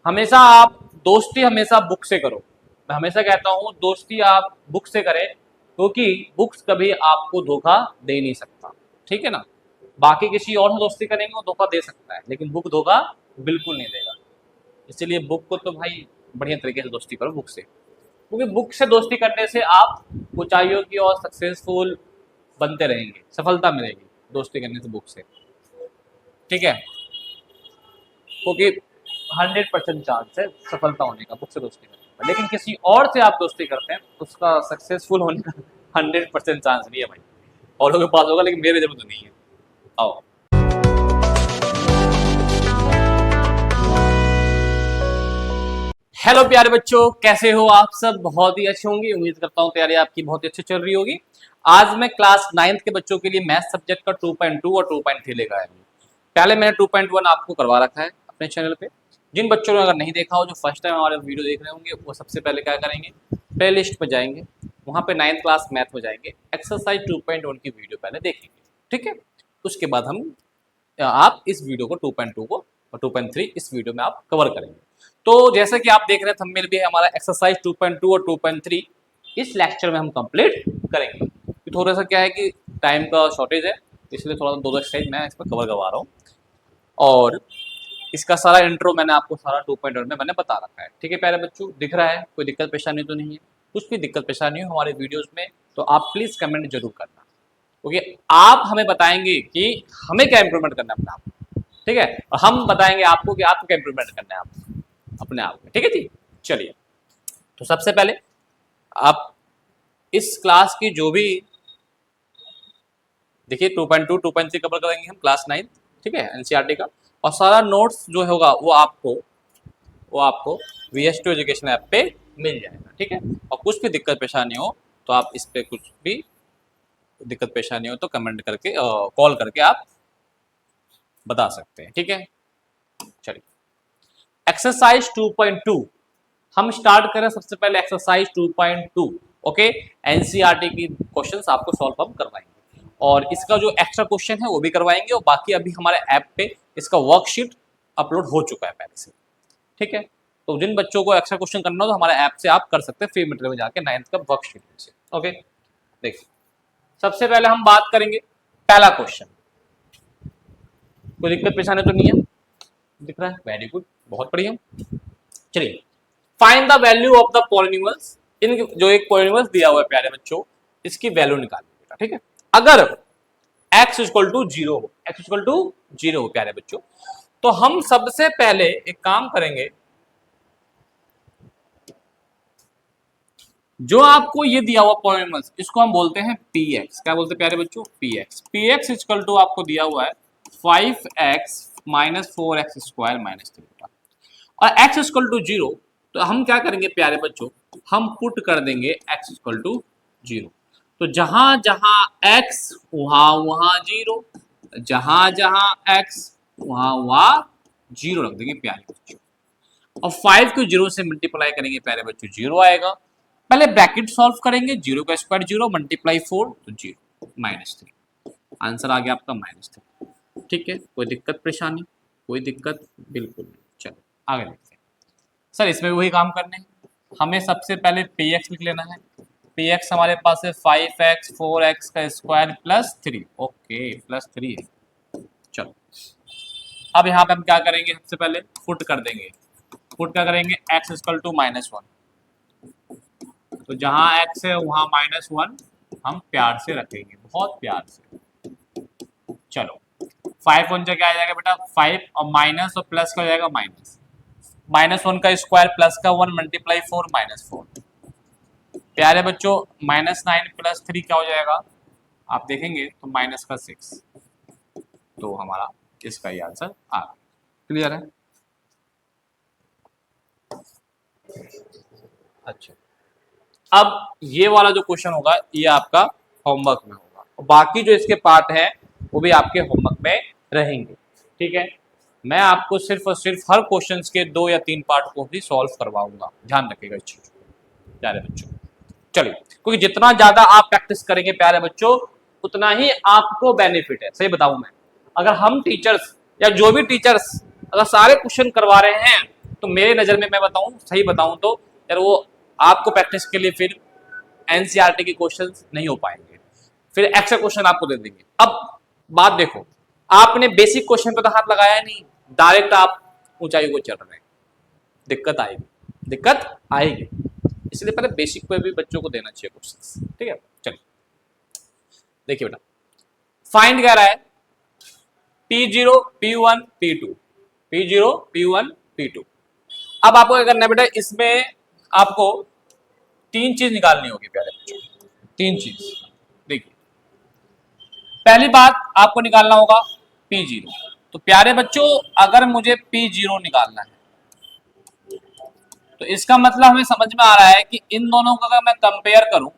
हमेशा आप दोस्ती हमेशा बुक से करो। मैं हमेशा कहता हूँ दोस्ती आप बुक से करें, क्योंकि बुक्स कभी आपको धोखा दे नहीं सकता, ठीक है ना। बाकी किसी और से दोस्ती करेंगे वो धोखा दे सकता है, लेकिन बुक धोखा बिल्कुल नहीं देगा। इसीलिए बुक को तो भाई बढ़िया तरीके से दोस्ती करो बुक से, क्योंकि बुक से दोस्ती करने से आप ऊंचाइयों की और सक्सेसफुल बनते रहेंगे, सफलता मिलेगी दोस्ती करने से बुक से, ठीक है। क्योंकि 100% चांस है सफलता होने का बुक से दोस्ती करने का, लेकिन किसी और से आप दोस्ती करते हैं उसका सक्सेसफुल होने का 100% चांस नहीं है भाई। और लोगों के पास होगा लेकिन मेरे जरूर तो नहीं है। आओ। हेलो प्यारे बच्चों, कैसे हो आप सब? बहुत ही अच्छे होंगे, उम्मीद करता हूँ तैयारी आपकी बहुत ही अच्छी चल रही होगी। आज मैं क्लास 9th के बच्चों के लिए मैथ सब्जेक्ट का 2.2 और 2.3 लेकर आया हूँ। पहले मैंने 2.1 आपको करवा रखा है अपने चैनल पे। जिन बच्चों ने अगर नहीं देखा हो, जो फर्स्ट टाइम हमारे वीडियो देख रहे होंगे, वो सबसे पहले क्या करेंगे, प्ले लिस्ट पर जाएंगे, वहाँ पे 9th क्लास मैथ में जाएंगे, एक्सरसाइज 2.1 की वीडियो पहले देखेंगे, ठीक है। उसके बाद हम आप इस वीडियो को 2.2 को और 2.3 इस वीडियो में आप कवर करेंगे। तो जैसे कि आप देख रहे हैं थंबनेल भी है हमारा, एक्सरसाइज 2.2 और 2.3 इस लेक्चर में हम कंप्लीट करेंगे। तो थोड़ा सा क्या है कि टाइम का शॉर्टेज है, इसलिए थोड़ा सा दो एक्सरसाइज मैं इस पर कवर करवा रहा हूँ। और इसका सारा इंट्रो मैंने आपको सारा 2.1 में मैंने बता रखा है, ठीक है प्यारे बच्चों। दिख रहा है? कोई दिक्कत परेशानी तो नहीं है? कुछ भी दिक्कत परेशानी हो हमारे वीडियोज में तो आप प्लीज कमेंट जरूर करना, क्योंकि आप हमें बताएंगे कि हमें क्या इंप्रूवमेंट करना है अपने आप, ठीक है। और हम बताएंगे आपको कि आपको क्या इंप्रूवमेंट करना है आप अपने आप में, ठीक है जी। चलिए, तो सबसे पहले आप इस क्लास की जो भी देखिए 2.2 2.3 कवर करेंगे हम क्लास 9, ठीक है, एनसीईआरटी का। और सारा नोट्स जो होगा वो आपको VS2 एजुकेशन ऐप पे मिल जाएगा, ठीक है। और कुछ भी दिक्कत परेशानी हो तो आप इस पे कुछ भी दिक्कत परेशानी हो तो कमेंट करके कॉल करके आप बता सकते हैं, ठीक है। चलिए, एक्सरसाइज 2.2 हम स्टार्ट करें। सबसे पहले एक्सरसाइज 2.2, ओके। एनसीईआरटी की क्वेश्चंस आपको सॉल्व हम करवाएंगे, और इसका जो एक्स्ट्रा क्वेश्चन है वो भी करवाएंगे, और बाकी अभी हमारे ऐप पे इसका वर्कशीट अपलोड हो चुका है पहले से, ठीक है। तो जिन बच्चों को एक्स्ट्रा क्वेश्चन करना हो तो हमारे ऐप से आप कर सकते हैं फ्री मटेरियल में जाके 9th का वर्कशीट से, ओके। देखिए, सबसे पहले हम बात करेंगे पहला क्वेश्चन। कोई दिक्कत परेशानी तो नहीं है? दिख रहा है? वेरी गुड, बहुत बढ़िया। चलिए, find the value of the polynomials. इन जो एक पॉलिनोमियल्स दिया हुआ है प्यारे बच्चों, इसकी वैल्यू निकालिए, ठीक है। अगर x इक्वल टू 0 हो, x इक्वल टू 0 हो प्यारे बच्चों, तो हम सबसे पहले एक काम करेंगे, जो आपको ये दिया हुआ पॉलिनोमियल्स इसको हम बोलते हैं px। क्या बोलते हैं प्यारे बच्चों? px इक्वल टू आपको दिया हुआ है 5x minus 4x square minus 3, और x इक्वल टू 0। तो हम क्या करेंगे प्यारे बच्चों, हम पुट कर देंगे x इक्वल टू 0। तो जहां जहां x वहां वहां 0, जहां जहां x वहां वहां 0 रख देंगे प्यारे बच्चों। और 5 को 0 से मल्टीप्लाई करेंगे प्यारे बच्चों, 0 आएगा। पहले ब्रैकेट सॉल्व करेंगे, 0 का स्क्वायर 0 मल्टीप्लाई 4 तो 0 माइनस 3, आंसर आ गया आपका -3, ठीक है। कोई दिक्कत परेशानी? कोई दिक्कत बिल्कुल नहीं। चलो आगे देखते हैं। सर इसमें वही काम करने हैं, हमें सबसे पहले px लिख लेना है। px हमारे पास है 5x 4x का स्क्वायर प्लस 3, ओके प्लस 3 है। चलो, अब यहाँ पे हम क्या करेंगे, सबसे पहले पुट कर देंगे। पुट क्या करेंगे, x इक्वल टू -1। तो जहां x है वहां -1 हम प्यार से रखेंगे, बहुत प्यार से। चलो, 5 1 क्या आ जाएगा बेटा, 5 और माइनस और प्लस का हो जाएगा माइनस, -1 का स्क्वायर प्लस का 1 मल्टीप्लाई 4 -4। प्यारे बच्चों, -9 प्लस 3 क्या हो जाएगा, आप देखेंगे तो माइनस का 6। तो हमारा इसका ही आंसर आ गया। क्लियर है? अच्छा, अब ये वाला जो क्वेश्चन होगा ये आपका होमवर्क में होगा, और बाकी जो इसके पार्ट है वो भी आपके होमवर्क में रहेंगे, ठीक है। मैं आपको सिर्फ और सिर्फ हर क्वेश्चन के 2 या 3 पार्ट को ही सॉल्व करवाऊंगा, ध्यान रखिएगा इस चीज को प्यारे बच्चों। चलिए, क्योंकि जितना ज्यादा आप प्रैक्टिस करेंगे प्यारे बच्चों उतना ही आपको बेनिफिट है। सही बताऊं मैं, अगर हम टीचर्स या जो भी टीचर्स अगर सारे क्वेश्चन करवा रहे हैं तो मेरे नज़र में मैं बताऊं, सही बताऊं तो यार वो आपको प्रैक्टिस के लिए फिर एनसीईआरटी के क्वेश्चंस नहीं हो पाएंगे, फिर एक्स्ट्रा क्वेश्चन आपको दे देंगे। अब बात देखो, आपने बेसिक क्वेश्चन पे तो हाथ लगाया नहीं, डायरेक्ट आप ऊंचाई को चढ़ रहे हैं, दिक्कत आएगी, दिक्कत आएगी। इसलिए पहले बेसिक पे भी बच्चों को देना चाहिए क्वेश्चंस। ठीक है, चलिए देखिए बेटा, फाइंड कह रहा है P0 P1 P2, P0 P1 P2। अब आपको क्या करना है बेटा, इसमें आपको तीन चीज निकालनी होगी प्यारे बच्चों, तीन चीज। देखिए पहली बात आपको निकालना होगा P0। तो प्यारे बच्चों अगर मुझे P0 निकालना है तो इसका मतलब हमें समझ में आ रहा है कि इन दोनों का अगर मैं कंपेयर करूं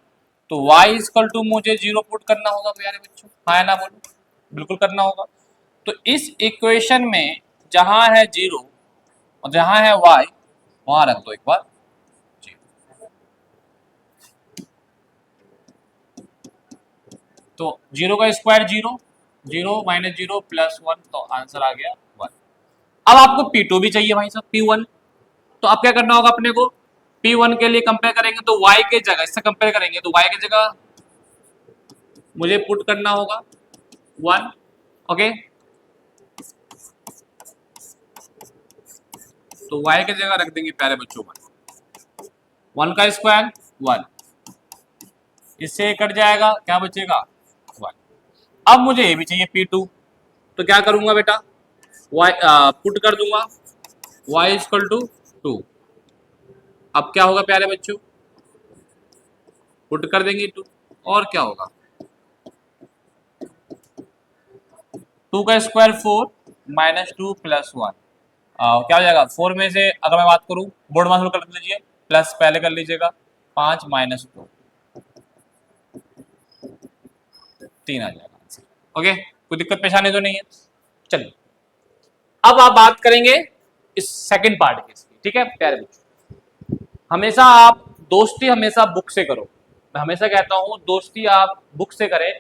तो y इक्वल टू मुझे 0 पुट करना होगा प्यारे बच्चों, हाँ है ना, बोलो बिल्कुल करना होगा। तो इस इक्वेशन में जहां है 0 और जहां है y वहां रख दो एक बार 0। तो 0 का स्क्वायर 0, 0 माइनस 0 प्लस 1, तो आंसर आ गया 1। अब आपको P2 भी चाहिए भाई साहब, P1। तो अब क्या करना होगा अपने को, P1 के लिए कंपेयर करेंगे तो y के जगह, इससे कंपेयर करेंगे तो y की जगह मुझे पुट करना होगा 1। ओके, तो y की जगह रख देंगे प्यारे बच्चों 1, 1 का स्क्वायर 1, इससे कट जाएगा, क्या बचेगा 1। अब मुझे ये भी चाहिए P2, तो क्या करूंगा बेटा, y पुट कर दूंगा y इक्वल टू 2। अब क्या होगा प्यारे बच्चों, पुट कर देंगे 2, और क्या होगा 2 का स्क्वायर 4 माइनस 2 प्लस 1, क्या हो जाएगा 4 में से अगर मैं बात करूं बोर्ड मास कर लीजिए, प्लस पहले कर लीजिएगा 5 माइनस 2, 3 आ जाएगा आंसर। ओके, कोई दिक्कत परेशानी तो नहीं है। चलिए अब आप बात करेंगे इस सेकंड पार्ट की इसकी। ठीक है प्यारे बच्चों, हमेशा आप दोस्ती हमेशा बुक से करो। मैं हमेशा कहता हूं दोस्ती आप बुक से करें,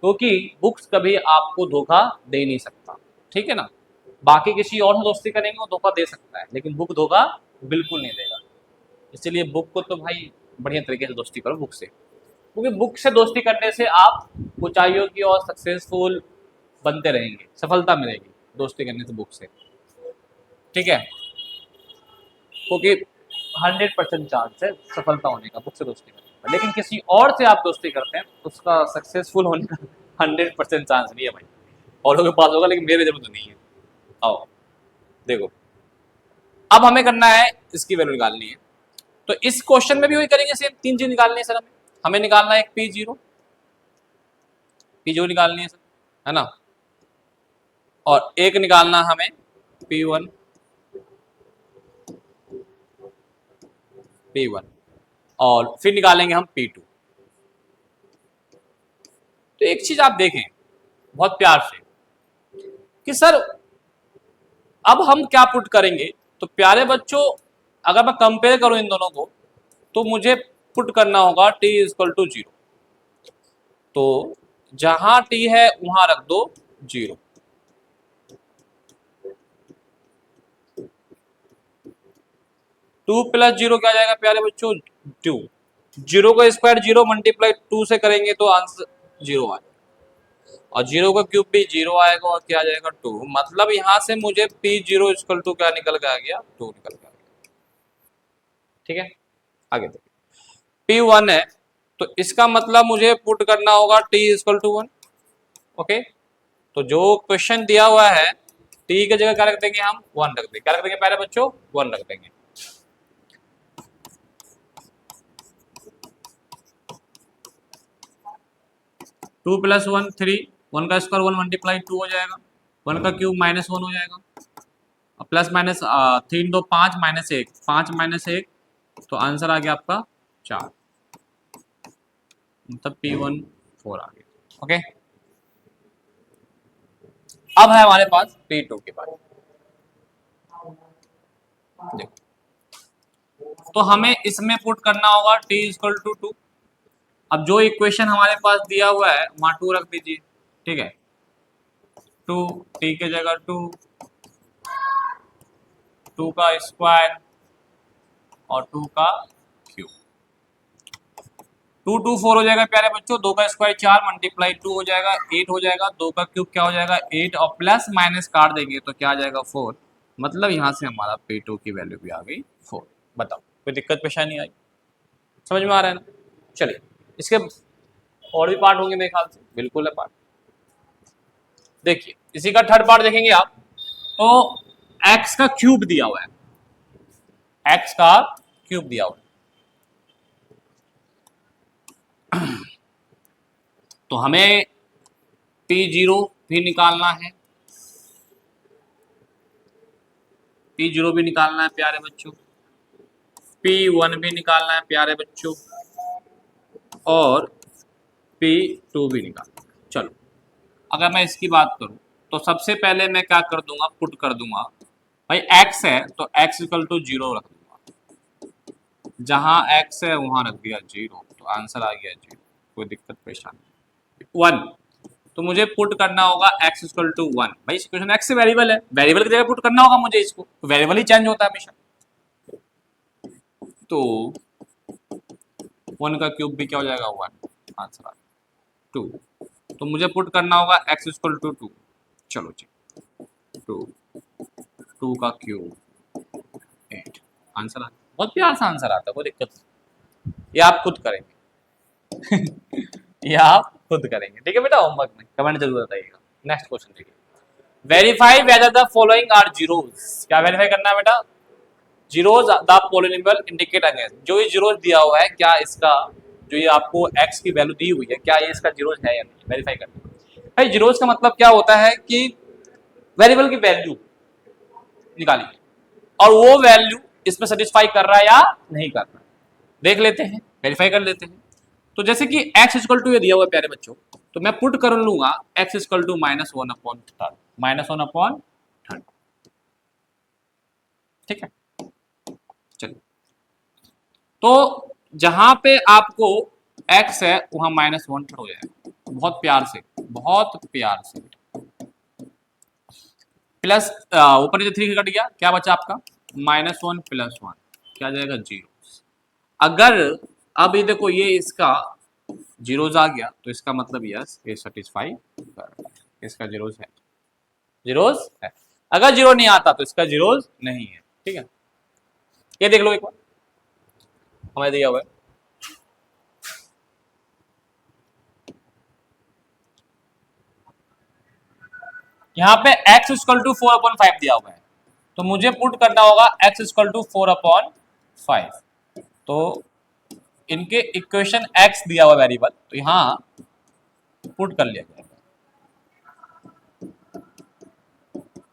क्योंकि बुक्स कभी आपको धोखा दे नहीं सकता। ठीक है ना, बाकी किसी और से दोस्ती करेंगे वो धोखा दे सकता है, लेकिन बुक धोखा बिल्कुल नहीं देगा। इसलिए बुक को तो भाई बढ़िया तरीके से दोस्ती करो बुक से, क्योंकि बुक से दोस्ती करने से आप ऊंचाइयों की और सक्सेसफुल बनते रहेंगे, सफलता मिलेगी दोस्ती करने से बुक से। ठीक है, क्योंकि 100% चांस है सफलता होने का बुक से दोस्ती करने का, लेकिन किसी और से आप दोस्ती करते हैं उसका सक्सेसफुल होने का 100% चांस नहीं है भाई। औरों के पास होगा लेकिन मेरे जरूरत नहीं है। आओ देखो, अब हमें करना है इसकी वैल्यू निकालनी है। तो इस क्वेश्चन में भी वही करेंगे, सेम तीन चीज निकालनी है सर। हमें निकालना है एक P0 निकालनी है सर, है ना, और एक निकालना हमें P1 और फिर निकालेंगे हम P2। तो एक चीज आप देखें बहुत प्यार से कि सर अब हम क्या पुट करेंगे। तो प्यारे बच्चों अगर मैं कंपेयर करूं इन दोनों को तो मुझे पुट करना होगा t इक्वल टू 0। तो जहां t है वहां रख दो 0। टू प्लस 0 क्या जाएगा प्यारे बच्चों 2। 0 का स्क्वायर 0 मल्टीप्लाई 2 से करेंगे तो आंसर 0 आएगा, और 0 का क्यूब भी 0 आएगा, और क्या आ जाएगा 2। मतलब यहां से मुझे P0 इक्वल टू क्या निकल के आ गया 2 निकल के आ गया। ठीक है, आगे देखिए P1 है तो इसका मतलब मुझे पुट करना होगा t इक्वल टू 1। ओके, तो जो क्वेश्चन दिया हुआ है t की जगह क्या रख देंगे हम 1 रख देंगे। क्या रख देंगे पहले बच्चों 1 रख देंगे। टू प्लस 1 3, 1 का स्क्वायर 1 मल्टीप्लाई 2 हो जाएगा, 1 का क्यूब माइनस 1 हो जाएगा, प्लस माइनस 3 2 5 माइनस 1 5 माइनस 1, तो आंसर आ गया आपका 4, मतलब P1 4 आ गया। ओके, अब है हमारे पास P2 के बारे में। देखो तो हमें इसमें पुट करना होगा t इक्वल टू 2। अब जो इक्वेशन हमारे पास दिया हुआ है वहां 2 रख दीजिए। ठीक है, 2 t के जगह 2 का स्क्वायर और 2 का क्यूब। 2 2 4 हो जाएगा प्यारे बच्चों, 2 का स्क्वायर 4 मल्टीप्लाई 2 हो जाएगा 8 हो जाएगा, 2 का क्यूब क्या हो जाएगा 8 और प्लस माइनस काट देंगे तो क्या आ जाएगा 4। मतलब यहाँ से हमारा P2 की वैल्यू भी आ गई 4। बताओ कोई दिक्कत परेशानी आई? समझ में आ रहा है ना? चलिए इसके और भी पार्ट होंगे मेरे ख्याल से, बिल्कुल है पार्ट। देखिए इसी का थर्ड पार्ट देखेंगे आप, तो x का क्यूब दिया हुआ है, x का क्यूब दिया हुआ है। तो हमें P0 भी निकालना है, P0 भी निकालना है प्यारे बच्चों, P1 भी निकालना है प्यारे बच्चों, और P2 भी निकालना है। चलो अगर मैं इसकी बात करूं तो सबसे पहले मैं क्या कर दूंगा, पुट कर दूंगा भाई x है तो x इक्वल टू 0 रख दूंगा, जहां x है वहां रख दिया 0, तो आंसर आ गया 0, कोई दिक्कत परेशानी। 1 तो मुझे पुट करना होगा x इक्वल टू 1, भाई इक्वेशन x से वेरिएबल है, वेरिएबल की जगह पुट करना होगा मुझे इसको, वेरिएबल ही चेंज होता है हमेशा। तो 1 का क्यूब भी क्या हो जाएगा 1, आंसर आ गया 2। तो मुझे पुट करना होगा x इक्वल टू 2, चलो जी 2 का क्यूब 8, आंसर आ गया। बहुत प्यार से आंसर आता है, कोई दिक्कत नहीं, ये आप खुद करेंगे ये आप खुद करेंगे, ठीक है बेटा, होमवर्क में कमेंट जरूर बताइएगा। नेक्स्ट क्वेश्चन देखिए, verify whether the following are zeros. क्या वेरीफाई करना है बेटा? Zeros the polynomial indicate against, जो ये जीरोस दिया हुआ है क्या इसका, जो ये आपको x की वैल्यू दी हुई है क्या ये इसका जीरोस है या नहीं, वेरीफाई करना है। भाई जीरोस का मतलब क्या होता है कि वेरिएबल की वैल्यू निकालिए और वो वैल्यू इसमें सेटिस्फाई कर रहा है या नहीं कर रहा है, देख लेते हैं, वेरीफाई कर लेते हैं। तो जैसे कि x इक्वल टू ये दिया हुआ है प्यारे बच्चों, तो मैं पुट कर लूंगा x इक्वल टू -1/3, -1/3, ठीक है। चलिए तो जहां पे आपको x है वहां -1/3 हो जाएगा, बहुत प्यार से, बहुत प्यार से। प्लस ऊपर नीचे 3 कट गया, क्या बचा आपका -1 + 1, क्या जाएगा 0। अगर अब ये देखो ये इसका जीरोस आ गया तो इसका मतलब यस ये सेटिस्फाई कर रहा है, इसका जीरोस है, जीरोस है। अगर जीरो नहीं आता तो इसका जीरोस नहीं है, ठीक है। ये देख लो एक बार हमें दिया हुआ है, यहाँ पे x इक्वल टू 4/5 दिया हुआ है, तो मुझे पुट करना होगा x इक्वल टू 4/5। तो इनके इक्वेशन x दिया हुआ वेरिएबल, तो यहाँ पुट कर लिया जाएगा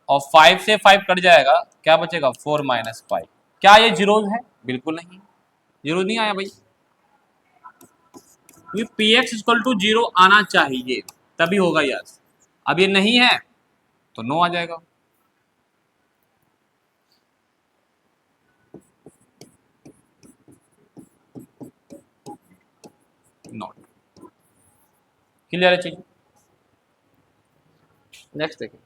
और 5 से 5 कट जाएगा, क्या बचेगा 4 - 5। क्या ये जीरोस है? बिल्कुल नहीं, जीरो नहीं आया भाई, px इक्वल टू 0 आना चाहिए तभी होगा यस। अब ये नहीं है तो नो आ जाएगा। नॉट क्लियर है, चाहिए। नेक्स्ट देखिए,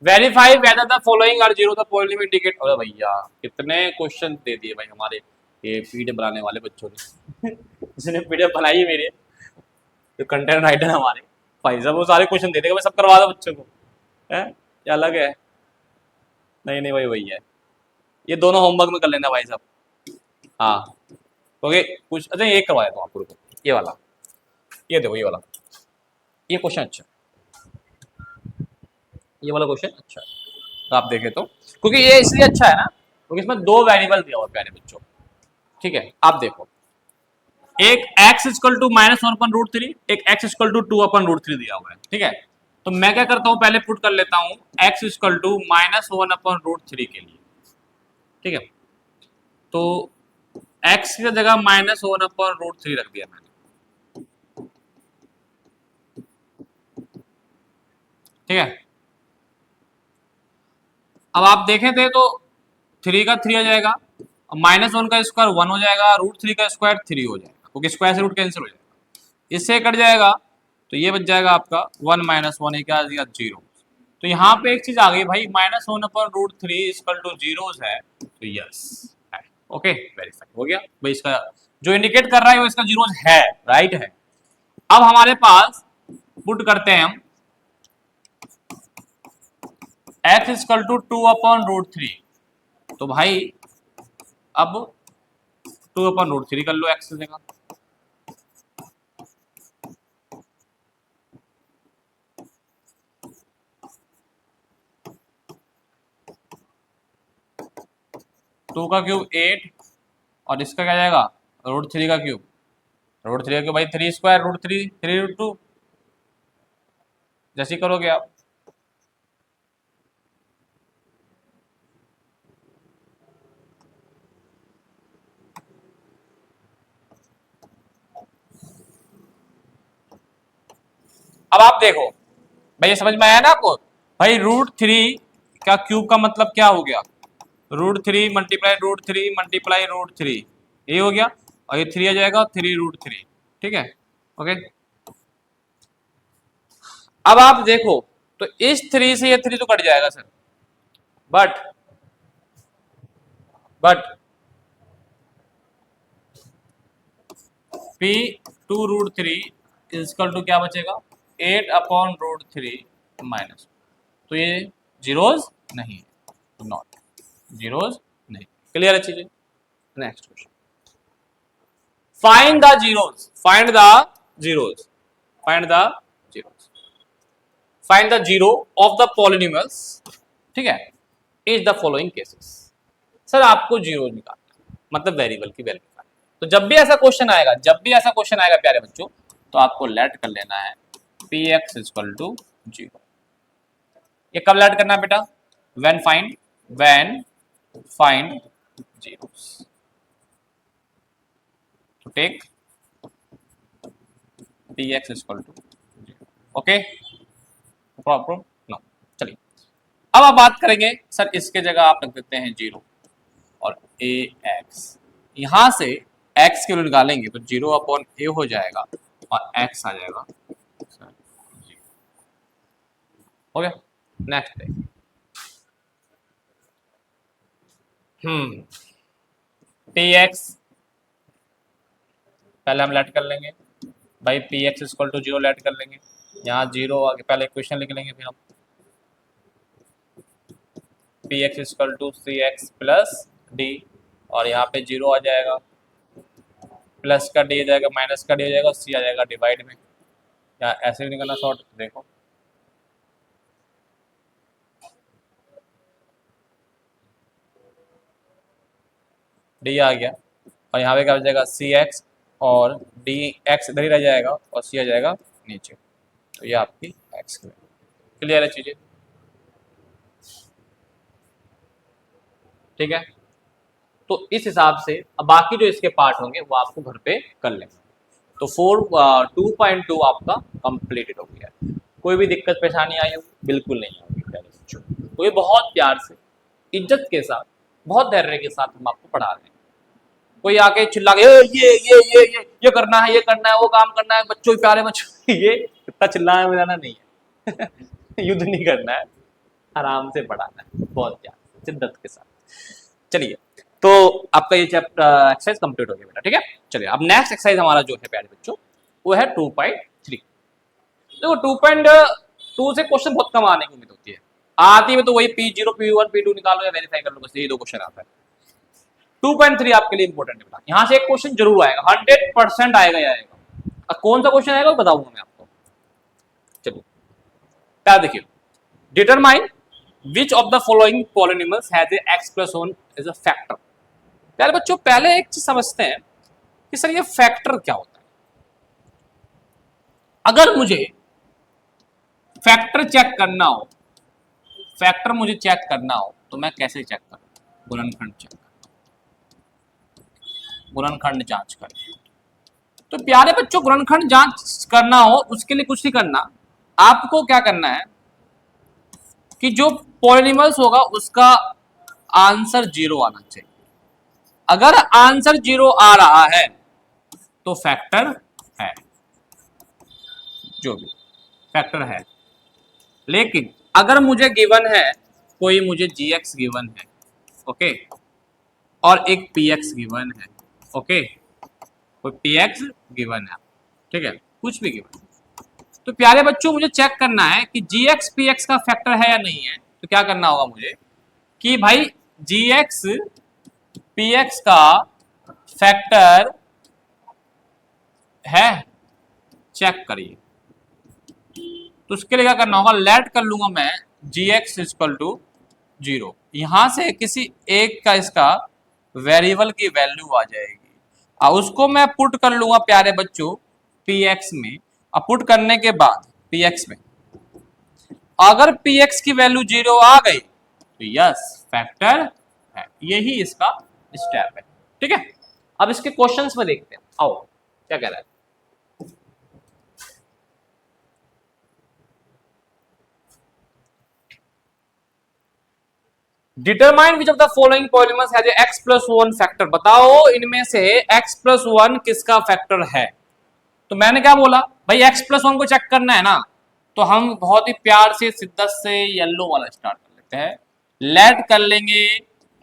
verify whether the following are zero the polynomial indicate. अरे भैया कितने क्वेश्चन दे दिए भाई हमारे ये पीडीएफ बनाने वाले बच्चों ने जिसने पीडीएफ बनाई है मेरे जो कंटेंट राइटर हमारे भाई साहब, वो सारे क्वेश्चन दे देगा, मैं सब करवा दो बच्चों को, है क्या अलग है? नहीं नहीं भाई वही है, ये दोनों होमवर्क में कर लेना भाई साहब। हाँ ओके कुछ अच्छा ये करवा देता हूँ आपको, रुको ये वाला, ये देखो ये वाला, ये क्वेश्चन अच्छा, ये वाला क्वेश्चन अच्छा है, तो आप देखें तो, क्योंकि ये इसलिए अच्छा है ना क्योंकि इसमें 2 वेरिएबल दिया हुआ प्यारे बच्चों, ठीक है। आप देखो एक x इक्वल टू -1/√3, एक x इक्वल टू 2/√3 दिया हुआ है, ठीक है। तो मैं क्या करता हूं पहले पुट कर लेता हूं x इक्वल टू -1/√3 के लिए, ठीक है। तो x की जगह -1/√3 रख दिया मैंने, ठीक है। अब आप देखें थे तो 3 का 3 आ जाएगा, -1 का स्क्वायर 1 हो जाएगा, √3 का स्क्वायर 3 हो जाएगा, क्योंकि स्क्वायर से रूट कैंसिल हो जाएगा, इससे कट जाएगा तो ये बच जाएगा आपका 1 - 1 क्या आ जाएगा 0। तो यहाँ पे एक चीज आ गई भाई, -1/√3 इक्वल टू जीरोस है, तो यस है, ओके वेरीफाई हो गया भाई, इसका जो इंडिकेट कर रहा है वो इसका जीरोज है, राइट है। अब हमारे पास पुट करते हैं हम x इक्वल टू 2/√3, तो भाई अब 2/√3 कर लो x की जगह। टू का क्यूब 8 और इसका क्या जाएगा √3 का क्यूब, √3 का क्यूब भाई 3² √3 3√2, जैसे करोगे आप। अब आप देखो भाई, ये समझ में आया ना आपको भाई, √3 का क्यूब का मतलब क्या हो गया, √3 मल्टीप्लाई √3 मल्टीप्लाई √3, ये हो गया, और ये 3 आ जाएगा 3√3, ठीक है ओके। अब आप देखो तो इस 3 से ये 3 तो कट जाएगा sir, but p2√3 is equal to क्या बचेगा 8/√3 माइनस, तो ये जीरोज नहीं है, नॉट जीरोज नहीं, क्लियर है चीजें। Next question, find the zeros, find the zeros, find the zeros, find the zero of the polynomials, ठीक है, is the following cases. Sir आपको जीरो निकालना मतलब वेरिएबल की वैल्यू निकालनी, तो जब भी ऐसा क्वेश्चन आएगा, जब भी ऐसा क्वेश्चन आएगा प्यारे बच्चों, तो आपको लेट कर लेना है px इक्वल टू 0। ये कब लेट करना है बेटा, व्हेन फाइंड जीरोस, तो take px equal to 0, okay problem no. चलिए अब आप बात करेंगे सर इसके जगह आप रख देते हैं 0 और ax, यहां से x के लिए निकालेंगे तो 0/a हो जाएगा और x आ जाएगा, हो गया। नेक्स्ट है px, पहले हम लेट कर लेंगे भाई px इक्वल टू 0 लेट कर लेंगे, यहाँ 0 आगे पहले इक्वेशन लिख लेंगे, फिर हम px equal to 3x plus d, और यहाँ पे 0 आ जाएगा, प्लस का डी आ जाएगा, माइनस का डी आ जाएगा, सी आ जाएगा डिवाइड में, या ऐसे भी निकलना शॉर्ट, देखो डी आ गया, और यहाँ पे क्या हो जाएगा सी एक्स, और डी एक्स इधर ही रह जाएगा और सी आ जाएगा नीचे, तो ये आपकी एक्स क्लियर है चीजें, ठीक है। तो इस हिसाब से अब बाकी जो इसके पार्ट होंगे वो आपको घर पे कर लेंगे। तो 2.2 आपका कंप्लीटेड हो गया, कोई भी दिक्कत परेशानी आई होगी बिल्कुल नहीं होगी प्यारे बच्चों, तो ये बहुत प्यार से इज्जत के साथ बहुत धैर्य के साथ हम आपको पढ़ा रहे हैं। कोई आके चिल्ला के ये करना है, ये करना है, वो काम करना है, बच्चों प्यारे बच्चों ये इतना चिल्लाना मिलाना नहीं है युद्ध नहीं करना है, आराम से पढ़ाना है बहुत प्यार शिद्दत के साथ। चलिए तो आपका ये चैप्टर एक्सरसाइज कंप्लीट हो गया बेटा, ठीक है। चलिए अब नेक्स्ट एक्सरसाइज हमारा जो है प्यारे बच्चों वो है 2.3। देखो 2.2 से क्वेश्चन बहुत कम आने की उम्मीद होती है, आती में तो वही P0 P1 P2 निकालो या वेरीफाई कर लो, बस यही 2 क्वेश्चन आता है। 2.3 आपके लिए इंपॉर्टेंट है बेटा, यहां से एक क्वेश्चन जरूर आएगा, 100% आएगा ही आएगा। अब कौन सा क्वेश्चन आएगा बताऊंगा मैं आपको। चलिए क्या देखिए, determine which of the following polynomials has x plus 1 as a factor. पहले बच्चों पहले एक चीज समझते हैं कि सर ये फैक्टर क्या होता है। अगर मुझे फैक्टर चेक करना हो, फैक्टर मुझे चेक करना हो तो मैं कैसे चेक करूं, गुणनखंड चेक, गुणनखंड जांच करें। तो प्यारे बच्चों गुणनखंड जांच करना हो उसके लिए कुछ नहीं करना, आपको क्या करना है कि जो पॉलिनोमियल्स होगा उसका आंसर 0 आना चाहिए। अगर आंसर 0 आ रहा है तो फैक्टर है, जो भी फैक्टर है। लेकिन अगर मुझे गिवन है कोई, मुझे gx गिवन है, ओके, और एक पी एक्स गिवन है। ओके, कोई पी एक्स गिवन है, ठीक है, कुछ भी गिवन। तो प्यारे बच्चों मुझे चेक करना है कि जी एक्स पी एक्स का फैक्टर है या नहीं है। तो क्या करना होगा मुझे कि भाई जी एक्स पी एक्स का फैक्टर है, चेक करिए। तो उसके लिए क्या करना होगा, लेट कर लूंगा मैं जी एक्स इजकल टू 0। यहां से किसी एक का इसका वेरिएबल की वैल्यू आ जाएगी और उसको मैं पुट कर लूंगा प्यारे बच्चों पी एक्स में। और पुट करने के बाद पी एक्स में अगर पी एक्स की वैल्यू 0 आ गई तो यस फैक्टर है। यही इसका स्टेप है, ठीक है। अब इसके क्वेश्चंस में देखते हैं, आओ क्या कह रहा है। Determine which of the following polymers has x plus one factor. बताओ इनमें से एक्स प्लस वन किसका फैक्टर है। तो मैंने क्या बोला भाई एक्स प्लस वन को चेक करना है ना, तो हम बहुत ही प्यार से शिद्दत से येलो वाला स्टार्ट कर लेते हैं। लेट कर लेंगे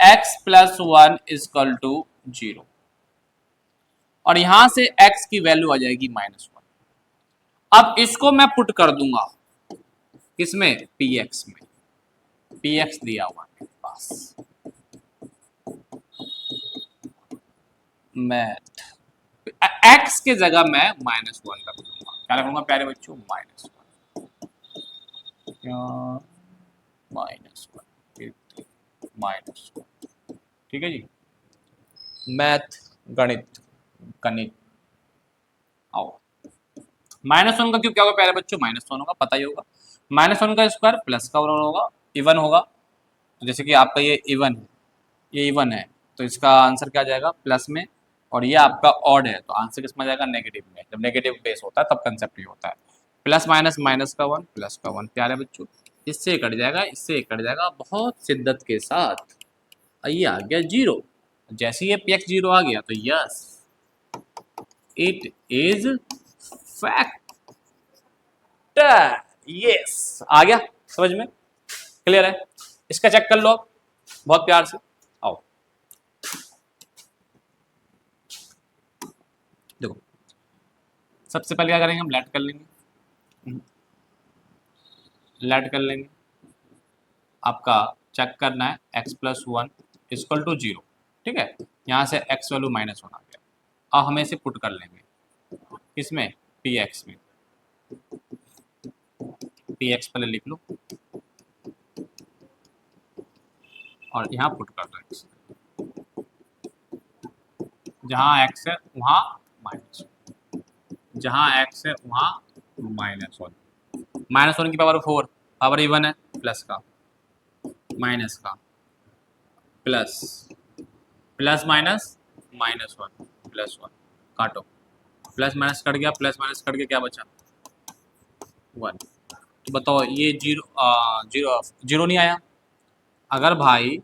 x plus one equal to 0 और यहां से x की वैल्यू आ जाएगी -1। अब इसको मैं पुट कर दूंगा किसमें, px में। px दिया हुआ है पास मैथ, x के जगह मैं -1 रख दूंगा। क्या रखूंगा प्यारे बच्चों, -1, -1, ठीक है जी। मैथ गणित गणित आओ। -1 का क्यों क्या होगा प्यारे बच्चों, -1 होगा, पता ही होगा। -1 का स्क्वायर प्लस का होगा, इवन होगा। जैसे कि आपका ये इवन है, ये इवन है, तो इसका आंसर क्या आ जाएगा प्लस में। और ये आपका ऑड है तो आंसर किसमें जाएगा, नेगेटिव में। जब नेगेटिव बेस होता है तब कंसेप्ट ये होता है। प्लस माइनस, माइनस का 1 प्लस का 1 प्यारे बच्चों, इससे कट जाएगा, इससे कट जाएगा बहुत शिद्दत के साथ। ये आ गया 0। जैसे ये px 0 आ गया तो yes it is factor. Yes आ गया समझ में, क्लियर है। इसका चेक कर लो बहुत प्यार से, आओ देखो। सबसे पहले क्या करेंगे, हम लेट कर लेंगे, लेट कर लेंगे। आपका चेक करना है x plus one equal to 0, ठीक है। यहाँ से x वैल्यू -1 आ गया। अब हमें इसे पुट कर लेंगे इसमें px में। px पहले लिख लो और यहाँ पुट कर दो x। जहाँ x है वहाँ माइनस, जहाँ x है वहाँ -1। -1 की पावर 4, पावर इवन है, प्लस का माइनस का प्लस, प्लस माइनस -1 प्लस 1 काटो, प्लस माइनस कट गया, प्लस माइनस कट गया, क्या बचा 1। तो बताओ ये 0 नहीं आया। अगर भाई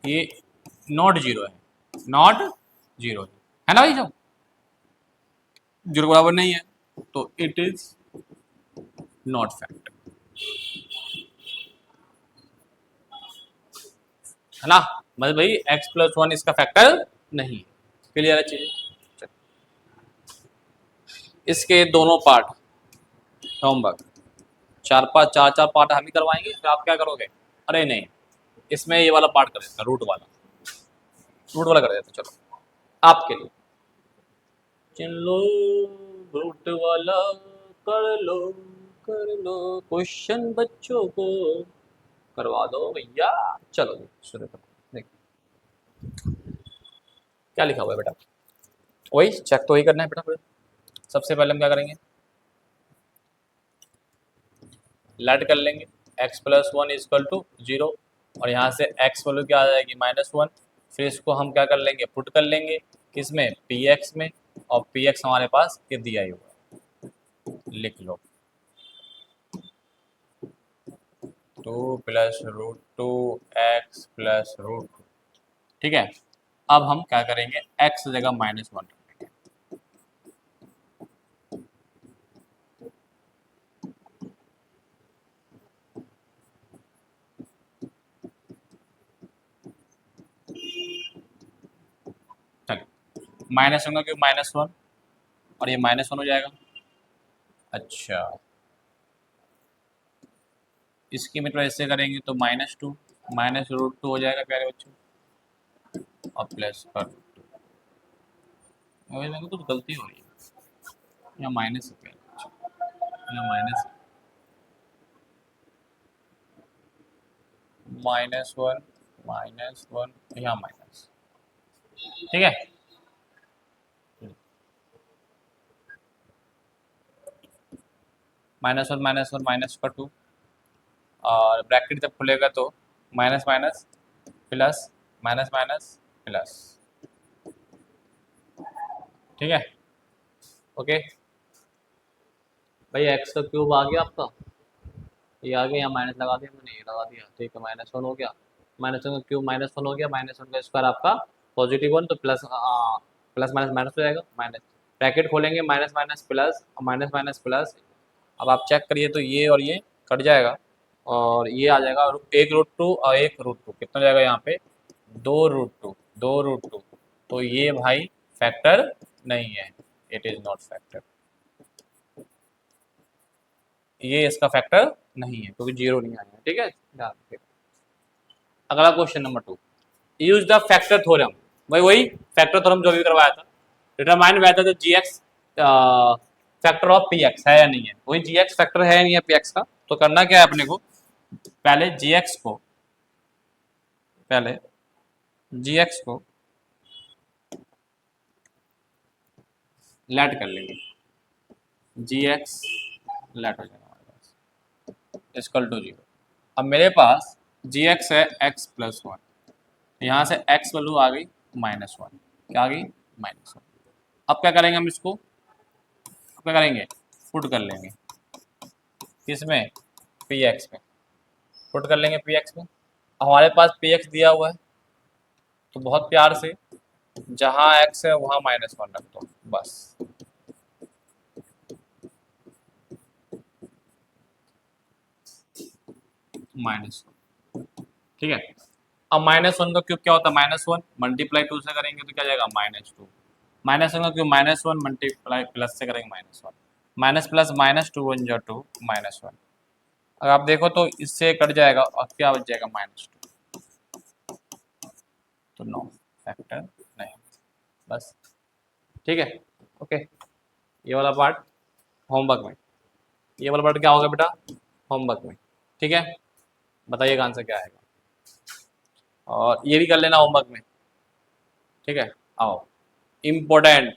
ये नॉट 0 है, नॉट 0 है ना भाई, जो 0 बराबर नहीं है तो इट इज नॉट फैक्टर, है ना। मतलब भाई x प्लस 1 इसका फैक्टर नहीं। क्लियर है चीजें। इसके दोनों पार्ट होमवर्क, चार चार पार्ट हम ही करवाएंगे, फिर आप क्या करोगे। अरे नहीं, इसमें ये वाला पार्ट कर देते हैं, रूट वाला कर देते हैं, चलो आपके लिए। चलो रूट वाला कर लो, कर लो क्वेश्चन बच्चों को करवा दो भैया। चलो शुरू करो, देखो क्या लिखा हुआ है बेटा, वही चेक तो वही करना है बेटा। फिर सबसे पहले हम क्या करेंगे, लेट कर लेंगे x प्लस 1 इजकल टू 0 और यहाँ से x वैल्यू क्या आ जाएगी -1। फिर इसको हम क्या कर लेंगे, पुट कर लेंगे किसमें, px में। और px हमारे पास ये दिया ही हुआ है, लिख लो 2 प्लस √2 x प्लस √2, ठीक है। अब हम क्या करेंगे, x जगह -1 रखेंगे। माइनस वन का क्यूब -1 और ये -1 हो जाएगा। अच्छा, इसकी मतलब ऐसे करेंगे तो -2 -√2 हो जाएगा प्यारे बच्चों, और प्लस कर, मेरे को कुछ गलती हो रही है, यहाँ माइनस है प्यारे बच्चों, यहाँ माइनस है, -1 -1 यहाँ माइनस, ठीक है। -1 -1 -2 और ब्रैकेट जब खुलेगा तो minus minus plus minus minus plus, ठीक है। ओके भाई, एक्स का क्यूब आ गया आपका, ये आ गया, यहाँ माइनस लगा दिया मैंने, ये लगा दिया, ठीक है, -1 हो गया, -1 का क्यूब -1 हो गया, -1 का स्क्वायर आपका +1 तो प्लस प्लस माइनस माइनस हो जाएगा, माइनस ब्रैकेट खोलेंगे, minus minus plus minus minus plus, अब आप चेक करिए तो ये और ये कट जाएगा और ये आ जाएगा 1√2 और 1√2 कितना जाएगा यहाँ पे 2√2 2√2, तो ये भाई फैक्टर नहीं है, इट इज नॉट फैक्टर, ये इसका फैक्टर नहीं है क्योंकि जीरो नहीं आया, ठीक है। ध्यान रखिए। अगला question number 2, use the factor theorem, भाई वही फैक्टर थ्योरम जो भी करवाया था, determine whether the GX factor of P x है या नहीं है, वही जीएक्स फैक्टर है या नहीं है पी एक्स का, तो करना क्या है अपने को, पहले जीएक्स को, पहले जीएक्स को लेट कर लेंगे, जीएक्स लेट हो जाएगा हमारे पास इक्वल टू 0। अब मेरे पास जीएक्स है x+1, यहाँ से x वैल्यू आ गई -1, क्या आ गई -1। अब क्या करेंगे हम इसको, क्या करेंगे, पुट कर लेंगे किसमें, पी एक्स में, पुट कर लेंगे पी एक्स में। हमारे पास पी एक्स दिया हुआ है तो बहुत प्यार से जहाँ x है वहाँ -1 रख दो बस, -1, ठीक है। अब -1 का क्यूब क्या होता है, -1 मल्टीप्लाई 2 से करेंगे तो क्या जाएगा -2, -1 का क्यूब -1 मल्टीप्लाई प्लस से करेंगे -1, माइनस प्लस -2 1 जा 2 -1, अगर आप देखो तो इससे कट जाएगा और क्या बच जाएगा -2, तो नो फैक्टर नहीं, बस, ठीक है। ओके, ये वाला पार्ट होमवर्क में, ये वाला पार्ट क्या होगा बेटा होमवर्क में, ठीक है। बताइएगा आंसर क्या आएगा, और ये भी कर लेना होमवर्क में, ठीक है। आओ, important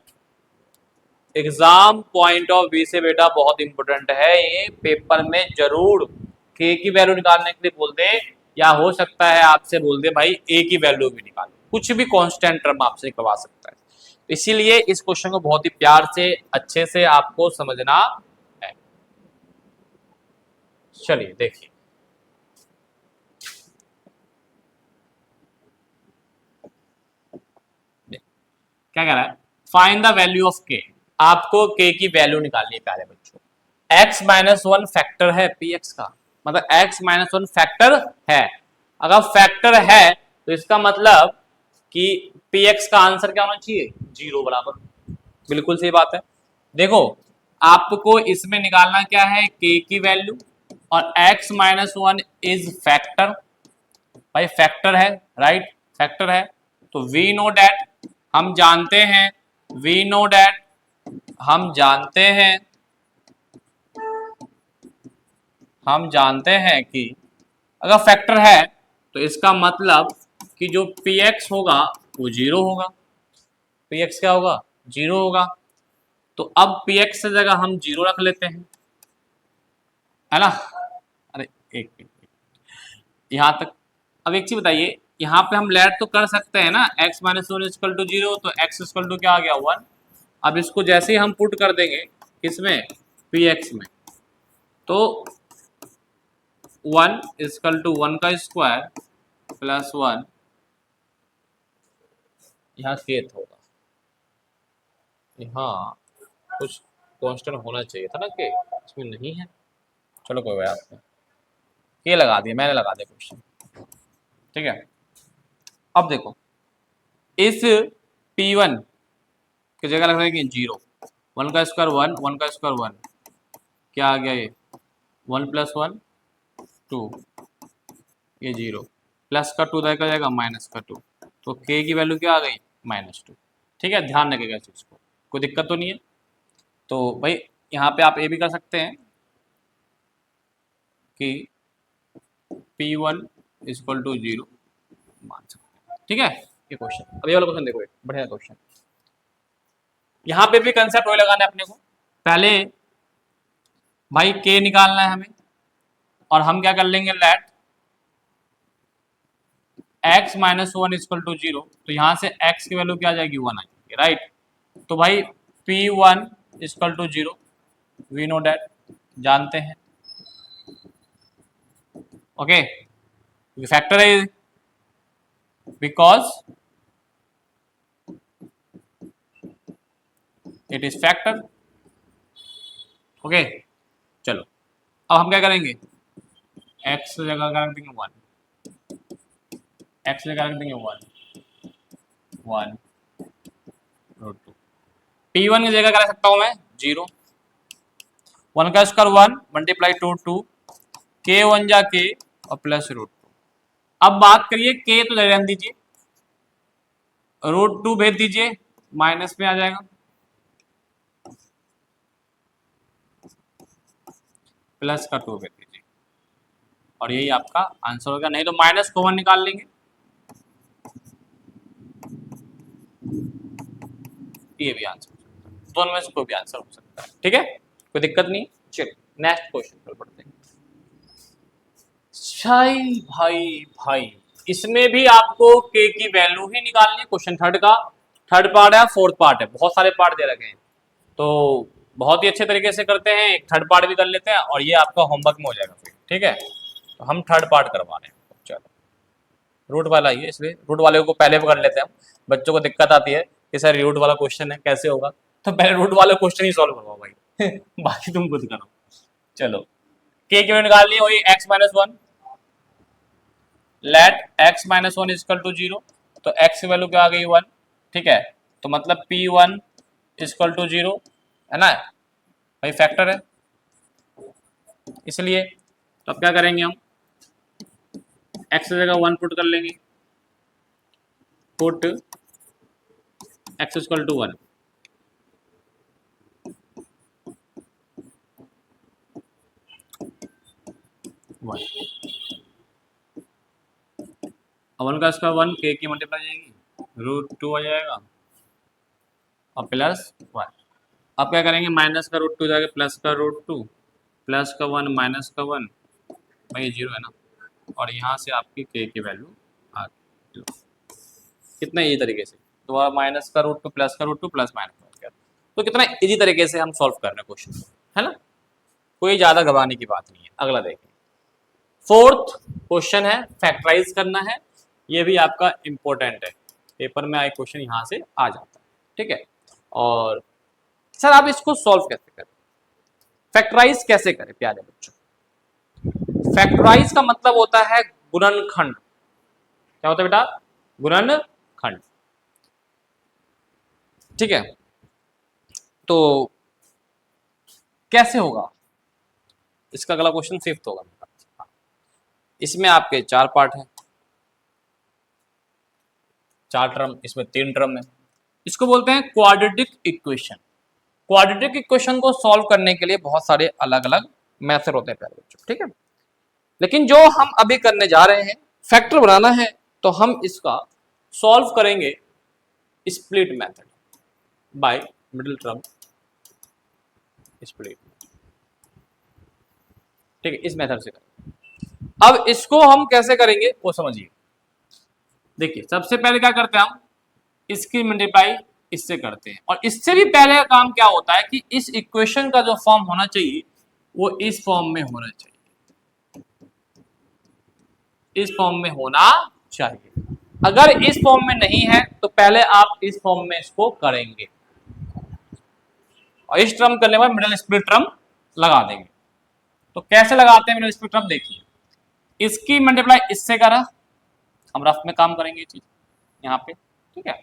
exam point of view से बेटा बहुत इंपॉर्टेंट है ये, पेपर में जरूर के की वैल्यू निकालने के लिए बोल दे, या हो सकता है आपसे बोल दे भाई ए की वैल्यू भी निकाल, कुछ भी कांस्टेंट टर्म आपसे करवा सकता है, तो इसीलिए इस क्वेश्चन को बहुत ही प्यार से अच्छे से आपको समझना है। चलिए देखिए, क्या कह रहा है, फाइंड द वैल्यू ऑफ के, आपको के की वैल्यू निकालनी है प्यारे बच्चों, x-1 फैक्टर है पी एक्स का, मतलब x-1 फैक्टर है, अगर फैक्टर है तो इसका मतलब कि पी एक्स का आंसर क्या होना चाहिए 0 बराबर, बिल्कुल सही बात है। देखो आपको इसमें निकालना क्या है k की वैल्यू, और x-1 इज फैक्टर, भाई फैक्टर है, राइट फैक्टर है, तो वी नो डैट, हम जानते हैं, वी नो डैट, हम जानते हैं, हम जानते हैं कि अगर फैक्टर है तो इसका मतलब कि जो पी एक्स होगा वो 0 होगा, पी एक्स क्या होगा 0 होगा, तो अब पी एक्स की जगह हम 0 रख लेते हैं, है ना। अरे यहाँ तक, अब एक चीज बताइए, यहाँ पे हम लेट तो कर सकते हैं ना, x-1 इक्वल टू 0, तो x इक्वल टू क्या आ गया 1, अब इसको जैसे ही हम पुट कर देंगे किसमें पी एक्स में, तो 1 इक्वल टू 1 का स्क्वायर प्लस 1, यहाँ केत होगा, यहाँ कुछ कांस्टेंट होना चाहिए था ना, के इसमें नहीं है, चलो कोई बात नहीं, के लगा दिया मैंने, लगा दिया क्वेश्चन, ठीक है। अब देखो इस P1 किस जगह रख देंगे 0, 1 का स्क्वायर 1, 1 का स्क्वायर 1, क्या आ गया ये 1 + 1 2, ये 0, प्लस का 2 का जाएगा माइनस का 2, तो k की वैल्यू क्या आ गई -2। ठीक है, ध्यान रखिएगा इस चीज़ को, कोई दिक्कत तो नहीं है। तो भाई यहाँ पे आप ये भी कर सकते हैं कि P1 = 0 मान सकते हैं। ठीक है, ये क्वेश्चन, अब ये वाला क्वेश्चन देखो, एक बढ़िया क्वेश्चन। यहाँ पे भी कंसेप्ट वही लगाना है अपने को, पहले भाई k निकालना है हमें, और हम क्या कर लेंगे लेट x - 1 = 0, तो यहाँ से x की वैल्यू क्या आ जाएगी 1 आएगी, राइट। तो भाई P1 = 0, वी नो डैट, जानते हैं, ओके, फैक्टर है because it is factor, okay. चलो अब हम क्या करेंगे, x जगह रख देंगे 1, x जगह रख देंगे 1 √2, P1 की जगह क्या रख सकता हूं मैं 0, 1 का स्क्वायर 1 मल्टीप्लाई 2 k 1 जा k और प्लस √2। अब बात करिए k तो रहने दीजिए, √2 भेज दीजिए, माइनस में आ जाएगा, प्लस का 2 भेज दीजिए, और यही आपका आंसर होगा। नहीं तो माइनस कॉमन निकाल लेंगे, ये भी आंसर हो सकता है, दोनों में से कोई भी आंसर हो सकता है। ठीक है, कोई दिक्कत नहीं। चलिए नेक्स्ट क्वेश्चन पर पढ़ते हैं। भाई इसमें भी आपको k की वैल्यू ही निकालनी है। क्वेश्चन थर्ड का थर्ड पार्ट है, फोर्थ पार्ट है, बहुत सारे पार्ट दे रखे हैं, तो बहुत ही अच्छे तरीके से करते हैं, एक थर्ड पार्ट भी कर लेते हैं और ये आपका होमवर्क में हो जाएगा फिर। ठीक है, तो हम थर्ड पार्ट करवा रहे हैं। चलो रूट वाला ही है, इसलिए रूट वाले को पहले कर लेते हैं हम। बच्चों को दिक्कत आती है कि सर रूट वाला क्वेश्चन है कैसे होगा, तो पहले रूट वाला क्वेश्चन ही सॉल्व करवाओ भाई बाकी तुम खुद करो। चलो k की वैल्यू निकालनी है, वही x - 1, लेट x - 1 = 0, तो x की वैल्यू क्या आ गई 1। ठीक है, तो मतलब P1 = 0 है ना, भाई फैक्टर है इसलिए। तो अब क्या करेंगे हम, x की जगह 1 पुट कर लेंगे, पुट x = 1, अब 1 का स्क्वायर 1, k की मल्टीप्लाई जाएगी √2 आ जाएगा और प्लस 1। अब क्या करेंगे, माइनस का √2 जाएगा प्लस का √2, प्लस का 1 माइनस का 1, भाई 0 है ना, और यहाँ से आपकी k की वैल्यू आ गई। कितना इजी तरीके से, तो माइनस का √2 प्लस का √2 प्लस माइनस का, तो कितना इजी तरीके से हम सॉल्व कर रहे हैं क्वेश्चन, है ना, कोई ज़्यादा घबराने की बात नहीं है। अगला देखें, फोर्थ क्वेश्चन है, फैक्टराइज करना है, ये भी आपका इंपॉर्टेंट है, पेपर में आए क्वेश्चन यहाँ से आ जाता है। ठीक है, और सर आप इसको सॉल्व कैसे करें, फैक्टराइज कैसे करें प्यारे बच्चों। फैक्टराइज का मतलब होता है गुणनखंड, क्या होता है बेटा, गुणनखंड। ठीक है, तो कैसे होगा, इसका अगला क्वेश्चन फिफ्थ होगा। इसमें आपके 4 पार्ट हैं, 4 टर्म, इसमें 3 टर्म है, इसको बोलते हैं क्वाड्रेटिक इक्वेशन। क्वाड्रेटिक इक्वेशन को सॉल्व करने के लिए बहुत सारे अलग अलग मेथड होते हैं प्यारे बच्चों। ठीक है, लेकिन जो हम अभी करने जा रहे हैं, फैक्टर बनाना है, तो हम इसका सॉल्व करेंगे split method by middle term split. ठीक है, इस मेथड से करेंगे। अब इसको हम कैसे करेंगे वो समझिए। देखिए सबसे पहले क्या करते हैं हम, इसकी मल्टीप्लाई इससे करते हैं, और इससे भी पहले का काम क्या होता है कि इस इक्वेशन का जो फॉर्म होना चाहिए वो इस फॉर्म में होना चाहिए, इस फॉर्म में होना चाहिए। अगर इस फॉर्म में नहीं है तो पहले आप इस फॉर्म में इसको करेंगे, और इस टर्म करने के बाद मिडिल स्प्लिट टर्म लगा देंगे। तो कैसे लगाते हैं मिडिल स्प्लिट टर्म, देखिए इसकी मल्टीप्लाई इससे करा, हम रफ में काम करेंगे ये चीज यहाँ पे। ठीक है,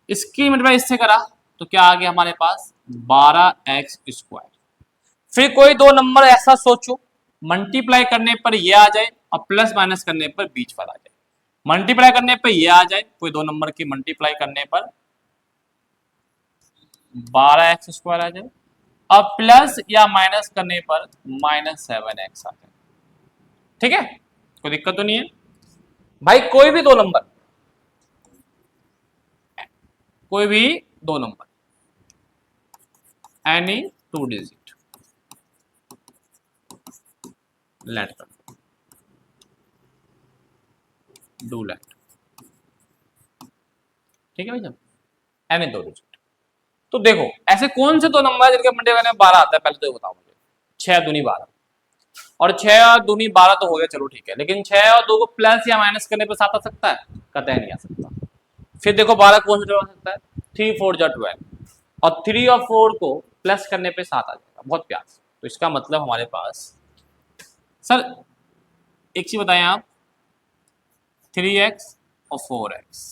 इसकी मल्टीप्लाई इससे करा तो क्या आ गया हमारे पास 12x²। फिर कोई दो नंबर ऐसा सोचो मल्टीप्लाई करने पर ये आ जाए और प्लस माइनस करने पर बीच वाला आ जाए। मल्टीप्लाई करने पर ये आ जाए, कोई दो नंबर की मल्टीप्लाई करने पर 12x² आ जाए और प्लस या माइनस करने पर -7x आ जाए। ठीक है, कोई दिक्कत तो नहीं है भाई। कोई भी दो नंबर, कोई भी दो number, any two digit let कर डू लेट। ठीक है भाई साहब, एनी दो डिजिट। तो देखो ऐसे कौन से दो नंबर है जिनके मल्टीप्लाई करने में 12 आता है, पहले तो ये बताओ मुझे। 6 दूनी 12 और 6 दूनी 12 तो हो गया, चलो ठीक है। लेकिन 6 और 2 को प्लस या माइनस करने पर 7 आ सकता है? कतई नहीं आ सकता। फिर देखो 12 कौन सा आ सकता है? 3 4 जा 12 और 3 और 4 को प्लस करने पे 7 आ जाएगा, बहुत प्यार से। तो इसका मतलब हमारे पास, सर एक चीज बताएं आप, 3x और 4x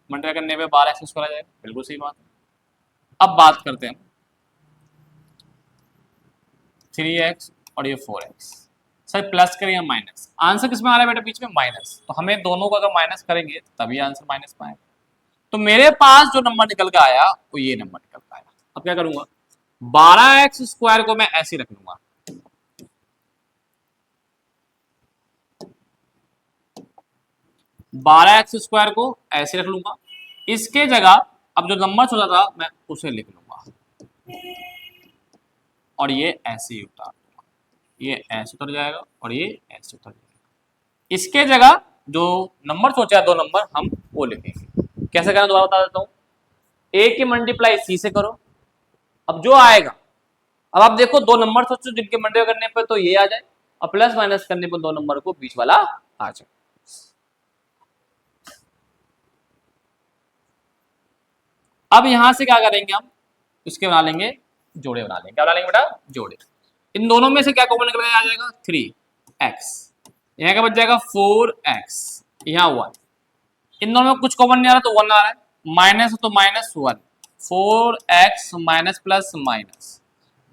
मल्टीप्लाई करने पे 12x² आ जाएगा, बिल्कुल सही बात है। अब बात करते हैं 3x और ये 4x, सर प्लस करें या माइनस? आंसर किसमें आ रहा है बेटा? बीच में माइनस। तो हमें दोनों को अगर माइनस करेंगे तभी आंसर माइनस में आएगा। तो मेरे पास जो नंबर निकल के आया वो ये नंबर निकल के आया। अब क्या करूंगा, 12x² को मैं ऐसे रख लूंगा, 12x² को ऐसे रख लूंगा। इसके जगह अब जो नंबर सोचा था मैं उसे लिख लूंगा और ये ऐसे ही उतार दूंगा। ये ऐसे उतर जाएगा और ये ऐसे उतर जाएगा। इसके जगह जो नंबर सोचा है, दो नंबर, हम वो लिखेंगे। कैसे करना दोबारा बता देता हूं। ए की मल्टीप्लाई सी से करो, अब जो आएगा, अब आप देखो दो नंबर सोचो जिनके मल्टीप्लाई करने पर तो ये आ जाए और प्लस माइनस करने पर दो नंबर को बीच वाला आ जाए। अब यहां से क्या करेंगे हम, इसके बना लेंगे जोड़े, बना लेंगे। क्या बना लेंगे बेटा? जोड़े। इन दोनों में से क्या कॉमन निकल के आ जाएगा? 3x। यहाँ का बच जाएगा 4x, यहाँ 1। इन दोनों में कुछ कॉमन नहीं आ रहा तो 1 आ रहा है, माइनस तो -1, 4x माइनस प्लस माइनस,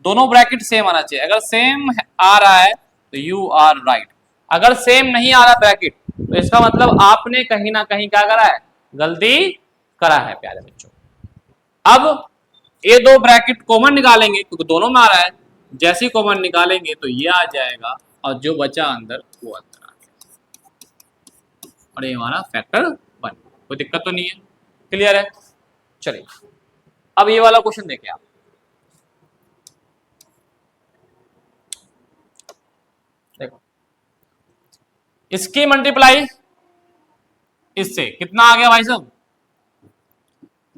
दोनों ब्रैकेट सेम आना चाहिए। अगर सेम आ रहा है तो यू आर राइट। अगर सेम नहीं आ रहा ब्रैकेट तो इसका मतलब आपने कहीं ना कहीं क्या करा है? गलती करा है प्यारे बच्चों। अब ये दो ब्रैकेट कॉमन निकालेंगे क्योंकि दोनों में आ रहा है। जैसे ही कॉमन निकालेंगे तो ये आ जाएगा और जो बचा अंदर वो अंदर आ गया और ये हमारा फैक्टर 1। कोई दिक्कत तो नहीं है? क्लियर है? चलिए अब ये वाला क्वेश्चन देखिए आप। देखो इसकी मल्टीप्लाई इससे कितना आ गया भाई साहब?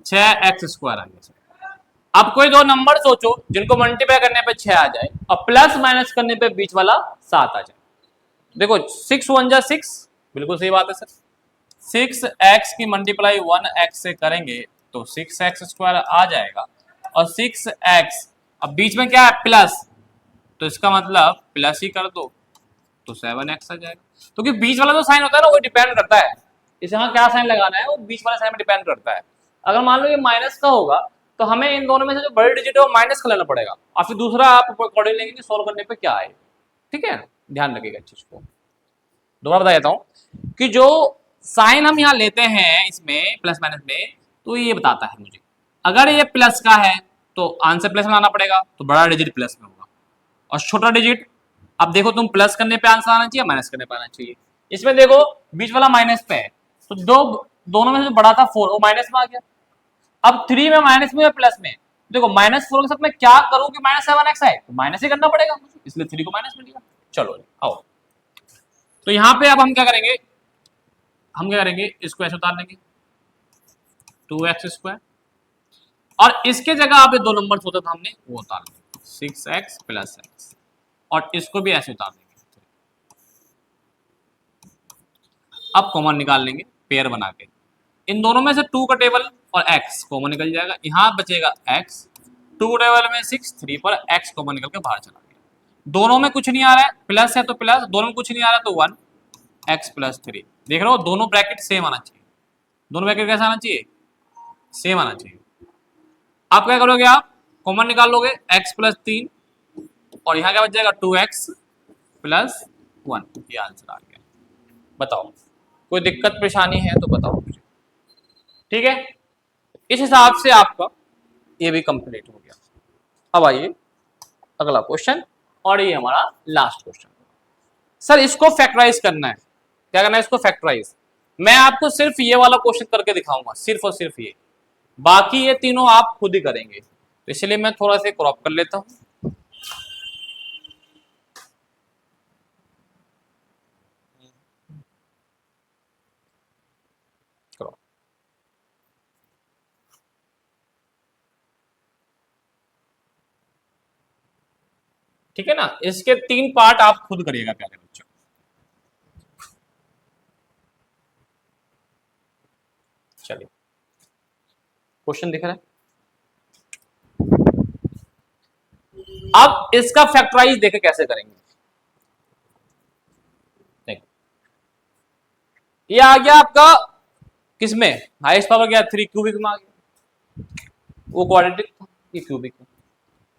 6x² आ गया। अब कोई दो नंबर सोचो जिनको मल्टीप्लाई करने पे 6 आ जाए और प्लस माइनस करने पे बीच वाला 7 आ जाए। देखो 6 1 जा 6, बिल्कुल सही बात है सर। 6x की मल्टीप्लाई 1x से करेंगे तो 6x² आ जाएगा और 6x, अब बीच में क्या है? प्लस, तो इसका मतलब प्लस ही कर दो तो 7x आ जाएगा। क्योंकि तो बीच वाला जो साइन होता है ना वो डिपेंड करता है, इसे यहाँ क्या साइन लगाना है वो बीच वाले साइन में डिपेंड करता है। अगर मान लो ये माइनस का होगा तो हमें इन दोनों में से जो बड़ी डिजिट है वो माइनस का लेना पड़ेगा और फिर दूसरा आप अकॉर्डिंग लेंगे कि सोल्व करने पे क्या आए। ठीक है, ध्यान रखिएगा इस चीज को। दोबारा बता देता हूं कि जो साइन हम यहाँ लेते हैं इसमें प्लस माइनस में, तो ये बताता है मुझे अगर ये प्लस का है तो आंसर प्लस में आना पड़ेगा, तो बड़ा डिजिट प्लस में होगा और छोटा डिजिट, अब देखो तुम प्लस करने पे आंसर आना चाहिए, माइनस करने पे आना चाहिए। इसमें देखो बीच वाला माइनस पे है तो दोनों में से बड़ा था 4 वो माइनस में आ गया। अब 3 में माइनस में प्लस में, देखो -4 के साथ मैं क्या करूं कि -7x आए, तो माइनस ही करना पड़ेगा मुझे, इसलिए 3 को माइनस में लिया। चलो आओ, तो यहां पे अब हम क्या करेंगे, इसको ऐसे उतार देंगे 2x² और इसके जगह आप ये दो नंबर सोचा था हमने वो उतार देंगे 6x + x और इसको भी ऐसे उतार देंगे। अब कॉमन निकाल लेंगे पेयर बना के, इन दोनों में से 2 का टेबल और x कॉमन निकल जाएगा, यहाँ बचेगा x, 2 टेबल में 6, 3 पर x कॉमन निकल के बाहर चला गया। दोनों में कुछ नहीं आ रहा है, प्लस है तो प्लस, दोनों में कुछ नहीं आ रहा तो 1 x + 3। देख रहे हो दोनों ब्रैकेट सेम आना चाहिए, दोनों ब्रैकेट कैसा आना चाहिए? सेम आना चाहिए। आप क्या करोगे, आप कॉमन निकाल लोगे x प्लस 3 और यहाँ क्या बच जाएगा 2x प्लस 1। ये आंसर आ गया। बताओ कोई दिक्कत परेशानी है तो बताओ मुझे। ठीक है, इस हिसाब से आपका ये भी कंप्लीट हो गया। अब आइए अगला क्वेश्चन, और ये हमारा लास्ट क्वेश्चन। सर इसको फैक्टराइज करना है, क्या करना है इसको फैक्टराइज। मैं आपको सिर्फ ये वाला क्वेश्चन करके दिखाऊंगा, सिर्फ और सिर्फ ये, बाकी ये तीनों आप खुद ही करेंगे। तो इसलिए मैं थोड़ा सा क्रॉप कर लेता हूं। ठीक है ना, इसके 3 पार्ट आप खुद करिएगा प्यारे बच्चों। चलिए क्वेश्चन दिख रहा है। अब इसका फैक्टराइज देखे कैसे करेंगे। देखो ये आ गया आपका किसमें, हाईएस्ट पावर क्या 3 क्यूबिक में आ गया, वो क्वाड्रेटिक था, ये क्यूबिक है।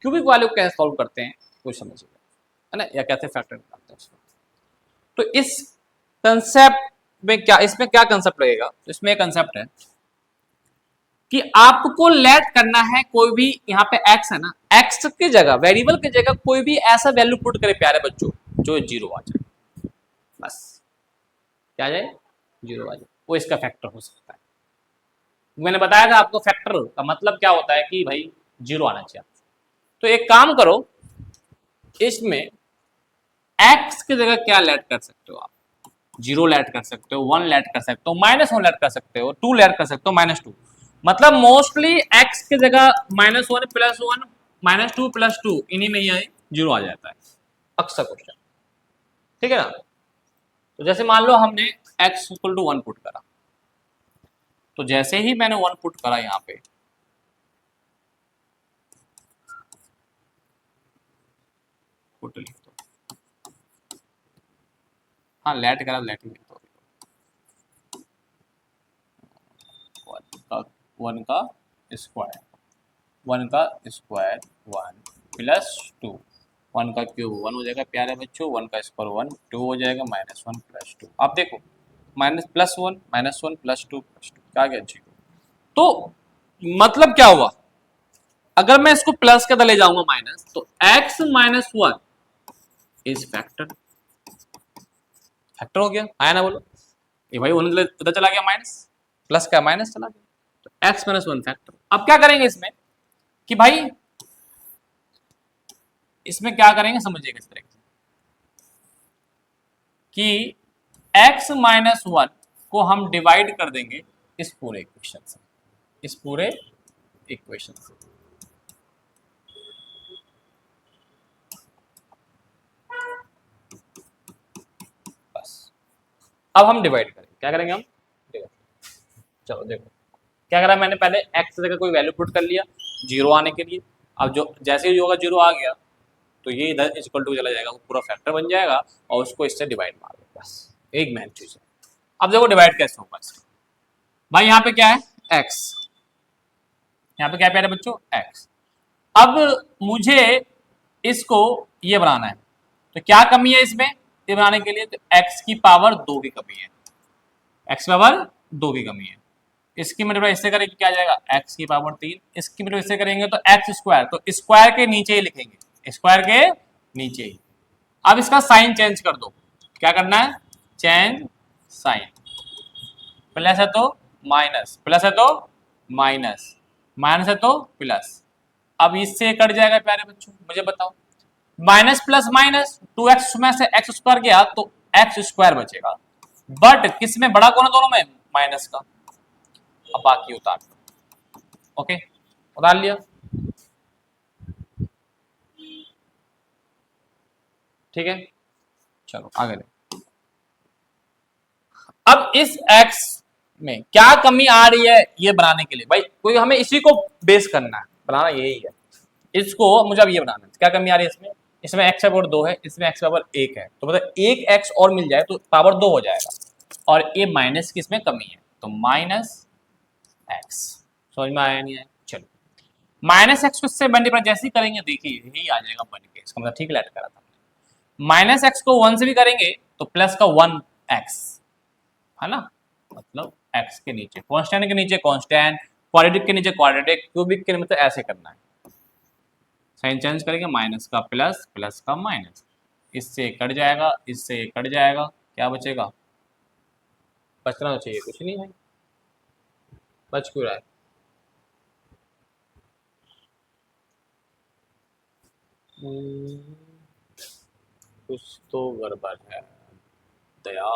क्यूबिक वाले को कैसे सॉल्व करते हैं कोई समझिएगा, है ना, या कैसे फैक्टर निकालते हैं। तो इस कंसेप्ट में क्या, इसमें क्या कंसेप्ट लगेगा, तो इसमें एक कंसेप्ट है कि आपको लेट करना है कोई भी, यहाँ पे x है ना, x की जगह, वेरिएबल की जगह कोई भी ऐसा वैल्यू पुट करे प्यारे बच्चों जो 0 आ जाए। बस क्या आ जाए, 0 आ जाए, वो इसका फैक्टर हो सकता है। मैंने बताया था आपको फैक्टर का मतलब क्या होता है कि भाई 0 आना चाहिए। तो एक काम करो, इसमें x की जगह क्या लेट कर सकते हो आप, 0 लेट कर सकते हो, 1 लेट कर सकते हो, -1 लेट कर सकते हो, 2 लेट कर सकते हो, -2। मतलब मोस्टली x की जगह -1 +1 -2 +2 इन्हीं में ही 0 आ जाता है अक्सर क्वेश्चन। ठीक है ना, तो जैसे मान लो हमने x = 1 पुट करा, तो जैसे ही मैंने 1 पुट करा यहाँ पे, पुट लिख दो, हाँ लेट करा, लेट लिख दो, 1 का स्क्वायर 1 का स्क्वायर 1 +2, 1 का क्यूब 1 हो जाएगा प्यारे बच्चों, 1 का स्क्वायर 1 2 हो जाएगा, -1 +2। आप देखो +1 -1 +2 +2 क्या गया 0। तो मतलब क्या हुआ, अगर मैं इसको प्लस के ले जाऊंगा माइनस, तो x -1 इज फैक्टर, फैक्टर हो गया, आया ना बोलो, ये भाई उधर चला गया माइनस, प्लस का माइनस चला गया, तो x -1 फैक्टर। अब क्या करेंगे इसमें कि भाई, इसमें क्या करेंगे समझिएगा इस तरह कि x -1 को हम डिवाइड कर देंगे इस पूरे इक्वेशन से, इस पूरे इक्वेशन से। बस अब हम डिवाइड करेंगे, क्या करेंगे हम डिवाइड। चलो देखो क्या करा मैंने, पहले x जगह कोई वैल्यू पुट कर लिया 0 आने के लिए। अब जो जैसे ही होगा 0 आ गया, तो ये इधर इक्वल टू चला जाएगा, वो पूरा फैक्टर बन जाएगा और उसको इससे डिवाइड मार दो, बस एक मेन चीज है। अब देखो डिवाइड कैसे होगा इसका, भाई यहाँ पे क्या है x, यहाँ पे क्या है प्यारे बच्चों x। अब मुझे इसको ये बनाना है, तो क्या कमी है इसमें ये बनाने के लिए, तो x की पावर 2 की कमी है, x पावर 2 की कमी है। इसकी मल्टीप्लाई इससे करेंगे क्या आ जाएगा, x की पावर 3, इसकी मल्टीप्लाई इससे करेंगे तो x स्क्वायर, तो स्क्वायर के नीचे ही लिखेंगे, स्क्वायर के नीचे ही। अब इसका साइन चेंज कर दो, क्या करना है, चेंज साइन, प्लस है तो माइनस, प्लस है तो माइनस, माइनस है तो प्लस। अब इससे कट जाएगा प्यारे बच्चों, मुझे बताओ, माइनस प्लस माइनस, 2x में से x स्क्वायर गया तो x स्क्वायर बचेगा, बट किस में बड़ा कौन है दोनों में, माइनस का। अब बाकी उतार दो, ओके उतार लिया, ठीक है। चलो आगे ले। अब इस x में क्या कमी आ रही है ये बनाने के लिए, भाई कोई हमें इसी को बेस करना है, बनाना यही है इसको, मुझे अब ये बनाना है क्या कमी आ रही है इसमें, इसमें x पावर 2 है, इसमें x पावर 1 है, तो मतलब एक x और मिल जाए तो पावर 2 हो जाएगा, और ये माइनस की इसमें कमी है, तो -x। समझ में आया नहीं है, चलो माइनस एक्स को इससे मल्टीप्लाई जैसे ही करेंगे देखिए यही आ जाएगा बन के, इसका मतलब ठीक लेट करा था। माइनस एक्स को 1 से भी करेंगे तो प्लस का 1x है ना, मतलब x के नीचे कांस्टेंट के नीचे कांस्टेंट, क्वाड्रेटिक के नीचे क्वाड्रेटिक, क्यूबिक के मतलब ऐसे करना है। साइन चेंज करेंगे, माइनस का प्लस, प्लस का माइनस, इससे कट जाएगा, इससे कट जाएगा, क्या बचेगा? बचना तो चाहिए, कुछ नहीं है, बच क्यों रहा है? कुछ तो गड़बड़ है दया।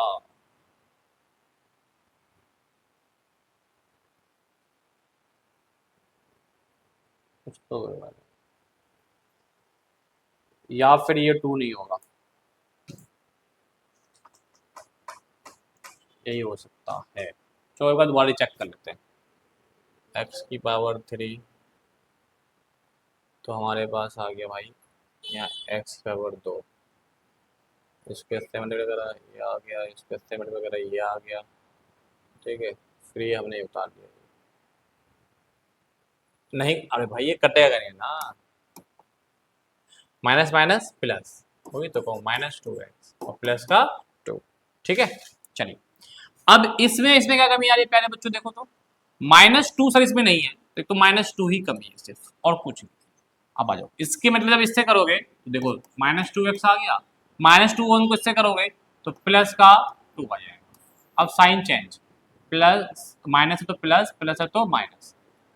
कुछ तो गड़बड़ है, या फिर ये 2 नहीं होगा, यही हो सकता है। चलो एक बार दोबारा चेक कर लेते हैं। x की पावर 3 तो हमारे पास आ गया भाई यहाँ x की पावर 2, इसके एस्टिमेट वगैरह ये आ गया, इसके एस्टिमेट वगैरह ये आ गया, ठीक है। फिर ये हमने उतार दिया, नहीं अरे भाई ये कटेगा नहीं ना, माइनस माइनस प्लस, वही तो कहूँ -2x और प्लस का 2, ठीक है। चलिए अब इसमें इसमें क्या कमी आ रही है प्यारे बच्चों, देखो तो -2 सर इसमें नहीं है, तो एक तो -2 ही कमी है सिर्फ और कुछ नहीं। अब आ जाओ इसके मतलब जब इससे करोगे तो देखो -2x आ गया, -2 को इससे करोगे तो प्लस का 2 आ जाएगा। अब साइन चेंज, प्लस माइनस है तो प्लस, प्लस है तो माइनस,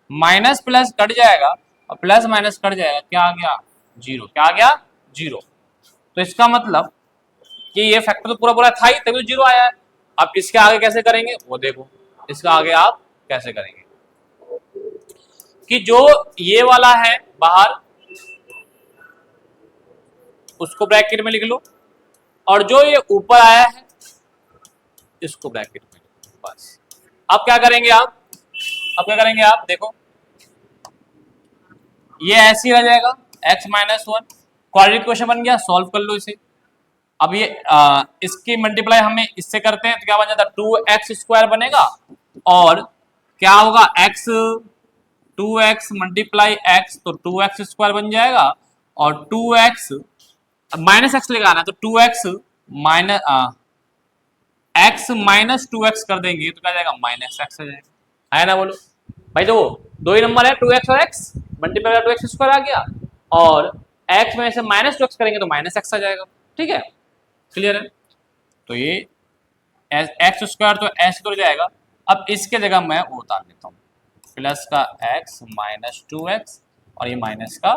माइनस प्लस कट जाएगा और प्लस माइनस कट जाएगा, क्या आ गया? 0, क्या आ गया? 0। तो इसका मतलब कि ये फैक्टर तो पूरा पूरा था ही, तभी तो 0 आया है। अब इसके आगे कैसे करेंगे वो देखो, इसका आगे आप कैसे करेंगे कि जो ये वाला है बाहर उसको ब्रैकेट में लिख लो, और जो ये ऊपर आया है इसको ब्रैकेट में लिख लो, बस। अब क्या करेंगे आप, अब क्या करेंगे आप देखो, ये ऐसे ही रह जाएगा x-1, क्वाड्रेटिक इक्वेशन बन गया, सॉल्व कर लो इसे। अब ये इसकी मल्टीप्लाई हमें इससे करते हैं तो क्या बन जाता है? 2x² बनेगा, और क्या होगा? x 2x मल्टीप्लाई x तो 2x² बन जाएगा, और 2x माइनस एक्स लेकर आना तो 2x माइनस x -2x कर देंगे तो क्या जाएगा? -x आ जाएगा, है ना? बोलो भाई, दो दो ही नंबर है, 2x और x मल्टीप्लाई 2x² आ गया, और x में से -2x करेंगे तो -x आ जाएगा, ठीक है, क्लियर है। तो ये x² तो ऐसे तो जाएगा। अब इसके जगह मैं वो उतार देता हूँ, प्लस का x -2x और ये माइनस का,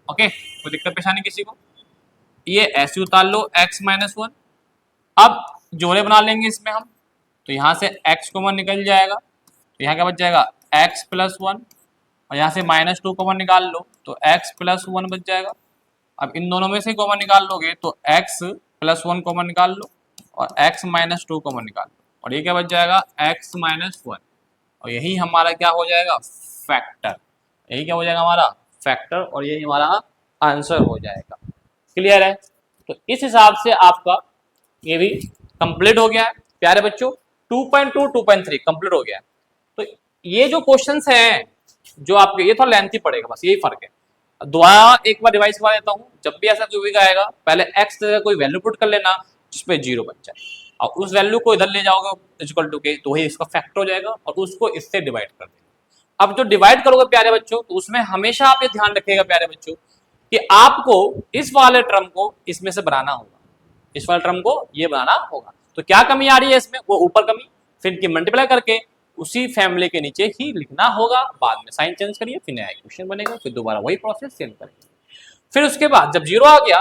ओके, कोई दिक्कत परेशानी किसी को? ये ऐसे उतार लो x-1। अब जोड़े बना लेंगे इसमें हम, तो यहाँ से x कॉमन निकल जाएगा, तो यहाँ क्या बच जाएगा? x+1, और यहाँ से -2 कॉमन निकाल लो तो x+1 बच जाएगा। अब इन दोनों में से कॉमन निकाल लोगे तो x+1 कॉमन निकाल लो और x-2 कॉमन निकाल लो, और ये क्या बच जाएगा? x-1, और यही हमारा क्या हो जाएगा? फैक्टर। यही क्या हो जाएगा? हमारा फैक्टर, और यही हमारा आंसर हो जाएगा, क्लियर है। तो इस हिसाब से आपका ये भी कंप्लीट हो गया है प्यारे बच्चों, 2.2 2.3 कंप्लीट हो गया है। तो ये जो क्वेश्चंस हैं जो आपके, ये थोड़ा लेंथी पड़ेगा, बस यही फर्क है। दोबारा एक बार रिवाइज करवा देता हूँ, जब भी ऐसा कोई आएगा पहले x जगह कोई वैल्यू पुट कर लेना जिसपे 0 बन जाए, और उस वैल्यू को इधर ले जाओगे इक्वल टू के, तो वही इसका फैक्टर हो जाएगा, और उसको इससे डिवाइड कर देना। अब जो डिवाइड करोगे प्यारे बच्चों, तो उसमें हमेशा आप ये ध्यान रखिएगा प्यारे बच्चों कि आपको इस वाले टर्म को इसमें से बनाना होगा, इस वाले टर्म को ये बनाना होगा। तो क्या कमी आ रही है इसमें? वो ऊपर कमी, फिर इनकी मल्टीप्लाई करके उसी फैमिली के नीचे ही लिखना होगा, बाद में साइन चेंज करिए, फिर नया इक्वेशन बनेगा, फिर दोबारा वही प्रोसेस सेम करेंगे। फिर उसके बाद जब 0 आ गया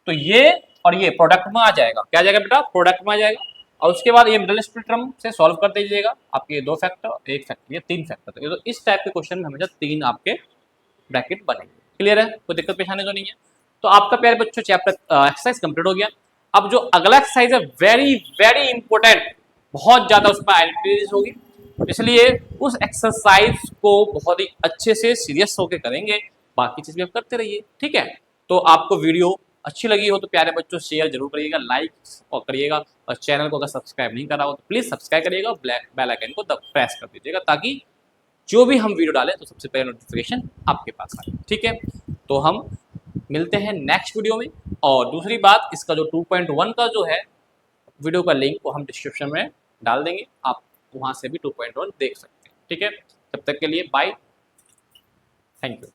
तो ये और ये प्रोडक्ट में आ जाएगा, क्या आ जाएगा बेटा? प्रोडक्ट में आ जाएगा, और उसके बाद ये मिडिल स्प्लिट टर्म से सॉल्व कर दीजिएगा, आपके 2 फैक्टर 1 फैक्टर, ये 3 फैक्टर। तो इस टाइप के क्वेश्चन में हमेशा 3 आपके ब्रैकेट बनेंगे, क्लियर है, कोई दिक्कत परेशानी तो नहीं है। तो आपका प्यारे बच्चों चैप्टर एक्सरसाइज कंप्लीट हो गया। अब जो अगला एक्सरसाइज है वेरी वेरी इंपॉर्टेंट, बहुत ज्यादा उसमें आइडेंटिटीज होगी, इसलिए उस एक्सरसाइज को बहुत ही अच्छे से सीरियस होकर करेंगे, बाकी चीज भी आप करते रहिए, ठीक है। तो आपको वीडियो अच्छी लगी हो तो प्यारे बच्चों शेयर जरूर करिएगा, लाइक करिएगा, और चैनल को अगर सब्सक्राइब नहीं करा हो तो प्लीज सब्सक्राइब करिएगा, बेल आइकन को प्रेस कर दीजिएगा, ताकि जो भी हम वीडियो डालें तो सबसे पहले नोटिफिकेशन आपके पास आए। ठीक है, तो हम मिलते हैं नेक्स्ट वीडियो में। और दूसरी बात, इसका जो 2.1 का जो है वीडियो का लिंक वो हम डिस्क्रिप्शन में डाल देंगे, आप वहां से भी 2.1 देख सकते हैं। ठीक है, तब तक के लिए बाय, थैंक यू।